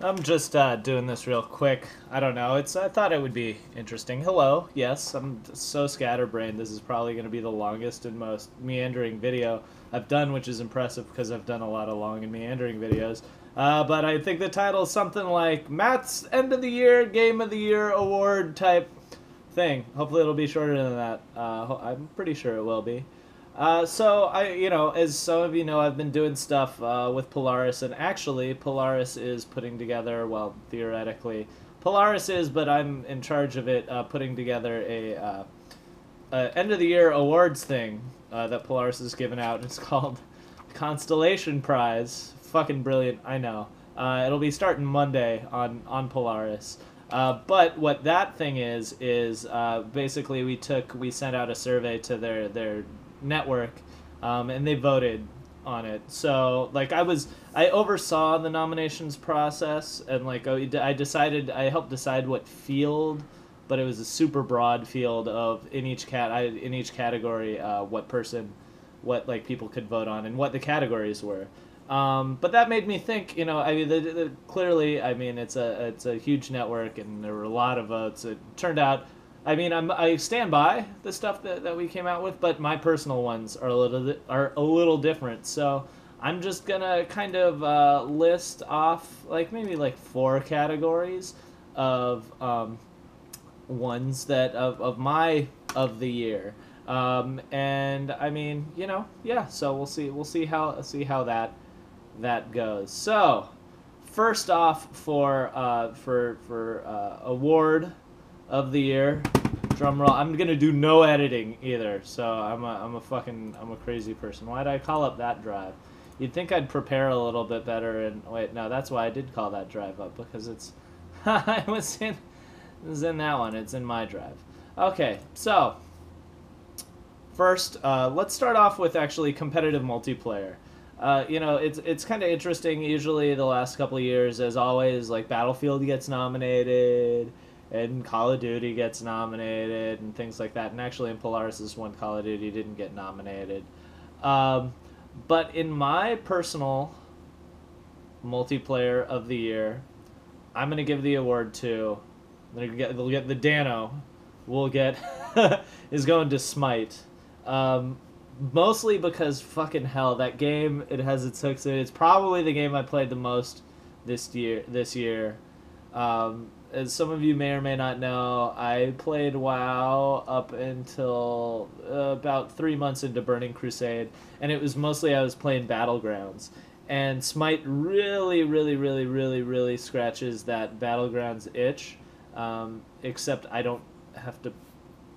I'm just doing this real quick. I don't know. I thought it would be interesting. Hello. Yes, I'm so scatterbrained. This is probably going to be the longest and most meandering video I've done, which is impressive because I've done a lot of long and meandering videos. But I think the title is something like Matt's End of the Year, Game of the Year Award type thing. Hopefully it'll be shorter than that. I'm pretty sure it will be. As some of you know, I've been doing stuff with Polaris, and actually, Polaris is putting together, well, theoretically, Polaris is, but I'm in charge of it, putting together a end of the year awards thing that Polaris has given out. It's called Constellation Prize. Fucking brilliant, I know. It'll be starting Monday on Polaris. But what that thing is basically we sent out a survey to their network, and they voted on it. So like I oversaw the nominations process, and like I helped decide what field, but it was a super broad field of in each category, what like people could vote on and what the categories were. But that made me think, I mean, clearly, I mean, it's a huge network, and there were a lot of votes. It turned out, I mean, I stand by the stuff that we came out with, but my personal ones are a little different. So I'm just gonna kind of list off like maybe like four categories of ones that of the year. And I mean, yeah. So we'll see how that goes. So, first off, for award of the year, drum roll. I'm gonna do no editing either. So I'm a crazy person. Why did I call up that drive? You'd think I'd prepare a little bit better. And wait, no, that's why I did call that drive up, because it's it was in that one. It's in my drive. Okay, so first, let's start off with actually competitive multiplayer. It's kind of interesting. Usually, the last couple of years, as always, like Battlefield gets nominated, and Call of Duty gets nominated, and things like that. And actually, in Polaris' one, Call of Duty didn't get nominated. But in my personal multiplayer of the year, I'm gonna give the award to. They'll get the Dano. We'll get is going to Smite. Mostly because fucking hell, that game, it has its hooks in it. It's probably the game I played the most this year. As some of you may or may not know, I played WoW up until about 3 months into Burning Crusade, and it was mostly I was playing Battlegrounds. And Smite really, really, really, really, really scratches that Battlegrounds itch, except I don't have to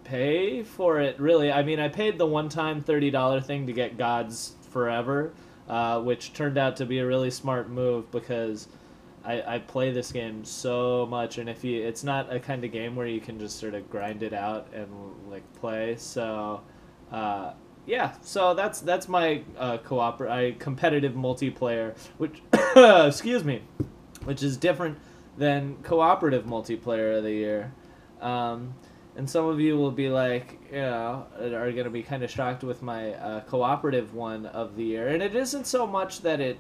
pay for it, really. I mean, I paid the one-time $30 thing to get Gods Forever, which turned out to be a really smart move because I play this game so much, and it's not a kind of game where you can just sort of grind it out and like play. So, yeah. So that's my competitive multiplayer, which excuse me, which is different than cooperative multiplayer of the year. And some of you will be like, are going to be kind of shocked with my cooperative one of the year. And it isn't so much that it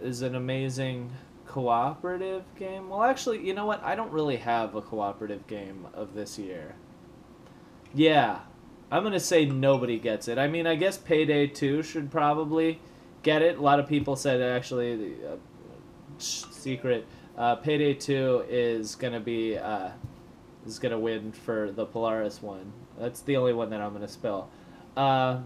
is an amazing cooperative game. Well, actually, you know what? I don't really have a cooperative game of this year. Yeah, I'm going to say nobody gets it. I mean, I guess Payday 2 should probably get it. A lot of people said actually the secret... Payday 2 is gonna win for the Polaris one. That's the only one that I'm gonna spill. I'm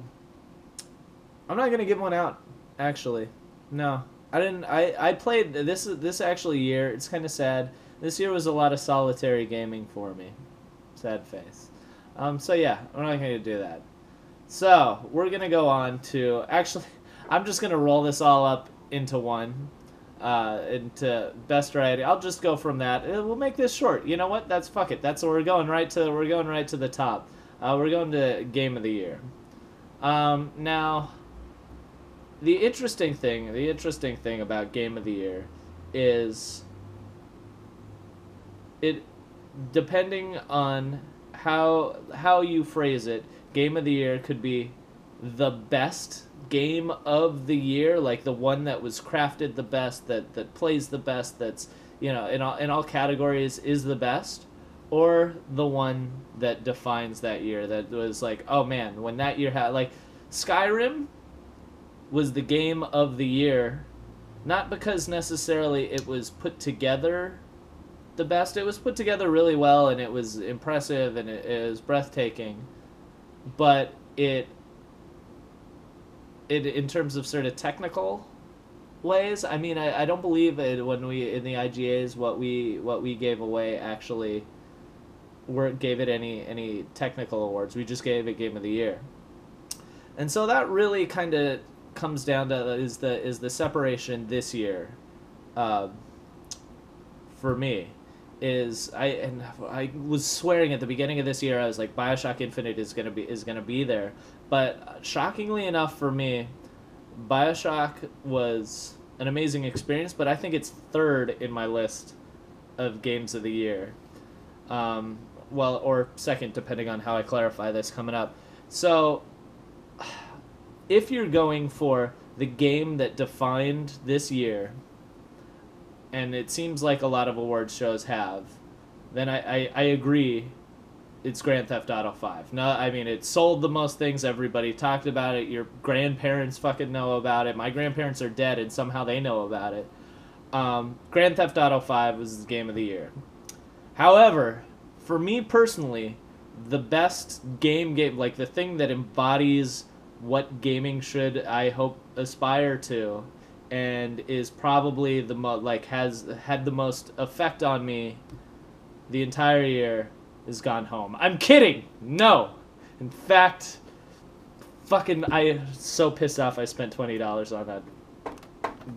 not gonna give one out. Actually, no, I didn't. I played this actually year. It's kind of sad. This year was a lot of solitary gaming for me. Sad face. So yeah, we're not gonna do that. So we're gonna go on to actually. I'm just gonna roll this all up into one. Into best variety. I'll just go from that. We'll make this short. You know what? Fuck it. We're going right to the top. We're going to Game of the Year. Now, the interesting thing about Game of the Year is it, depending on how you phrase it, Game of the Year could be the best game of the year, like the one that was crafted the best, that plays the best, that's, in all categories is the best, or the one that defines that year, that was like, oh man, when that year had, like, Skyrim was the game of the year, not because necessarily it was put together the best. It was put together really well, and it was impressive, and it was breathtaking, but it in terms of sort of technical ways, I mean, I don't believe it when we in the IGAs what we gave away actually gave it any technical awards. We just gave it Game of the Year, and so that really kind of comes down to is the separation this year, uh, for me. I was swearing at the beginning of this year, I was like, BioShock Infinite is gonna be there, but shockingly enough for me, BioShock was an amazing experience, but I think it's third in my list of games of the year. Well, or second, depending on how I clarify this coming up. So, if you're going for the game that defined this year, and it seems like a lot of awards shows have, then I agree it's Grand Theft Auto 5. No, I mean, it sold the most things, everybody talked about it, your grandparents fucking know about it, my grandparents are dead and somehow they know about it. Grand Theft Auto 5 was the game of the year. However, for me personally, the best game, like the thing that embodies what gaming should, I hope, aspire to, and is probably has had the most effect on me the entire year, is Gone Home. I'm kidding! No! In fact, I so pissed off I spent $20 on that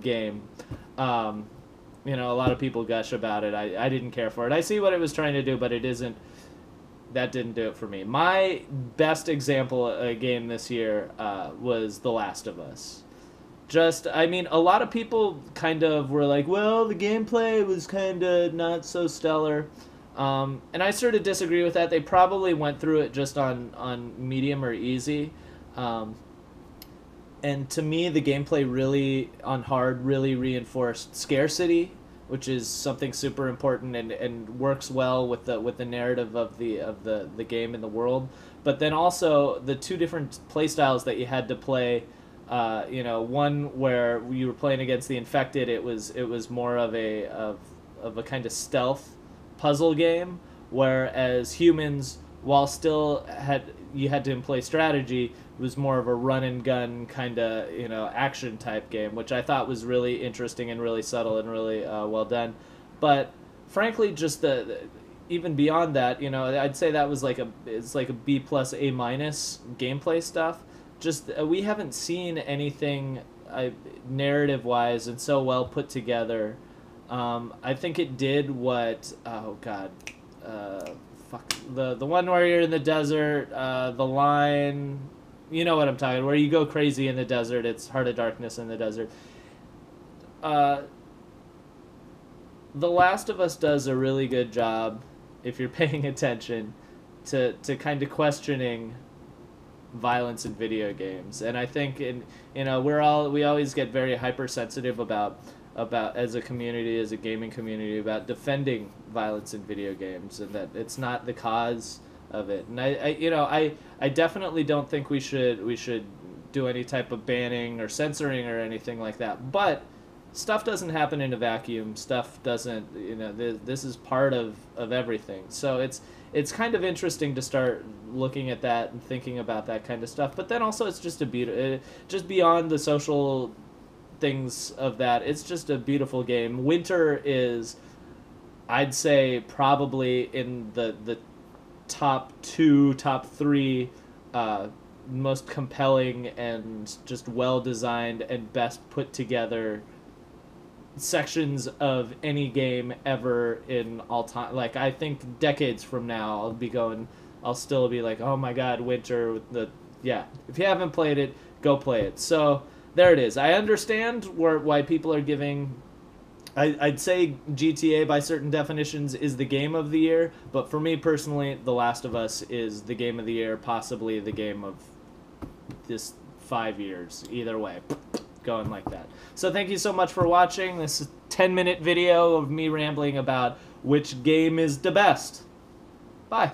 game. A lot of people gush about it. I didn't care for it. I see what it was trying to do, but that didn't do it for me. My best example of a game this year was The Last of Us. A lot of people kind of were like, well, the gameplay was kind of not so stellar. And I sort of disagree with that. They probably went through it just on medium or easy. And to me, the gameplay really, on hard, really reinforced scarcity, which is something super important and works well with the narrative of the game and the world. But then also the two different playstyles that you had to play. One where you were playing against the infected, it was more of a kind of stealth puzzle game, whereas humans, while still you had to employ strategy, it was more of a run and gun kind of action type game, which I thought was really interesting and really subtle and really well done. But frankly, just even beyond that, I'd say that was it's like a B plus A minus gameplay stuff. Just we haven't seen anything narrative wise and so well put together. I think it did what the one where you're in the desert, the line, you know what I'm talking, where you go crazy in the desert. It's Heart of Darkness in the desert. The Last of Us does a really good job, if you're paying attention, to kind of questioning violence in video games. And I think we always get very hypersensitive about as a community, as a gaming community, about defending violence in video games, and that it's not the cause of it. And I definitely don't think we should do any type of banning or censoring or anything like that. But stuff doesn't happen in a vacuum. Stuff doesn't, this is part of everything. So it's kind of interesting to start looking at that and thinking about that kind of stuff. But then also it's just just beyond the social things of that, it's just a beautiful game. Winter is, I'd say, probably in the top 2, top 3 most compelling and just well designed and best put together sections of any game ever in all time. Like, I think decades from now I'll still be like, oh my god, Winter. If you haven't played it, go play it. So there it is. I understand why people are giving, I'd say GTA by certain definitions is the game of the year, but for me personally, The Last of Us is the game of the year, possibly the game of this 5 years. Either way, going like that. So thank you so much for watching. This is a 10-minute video of me rambling about which game is the best. Bye.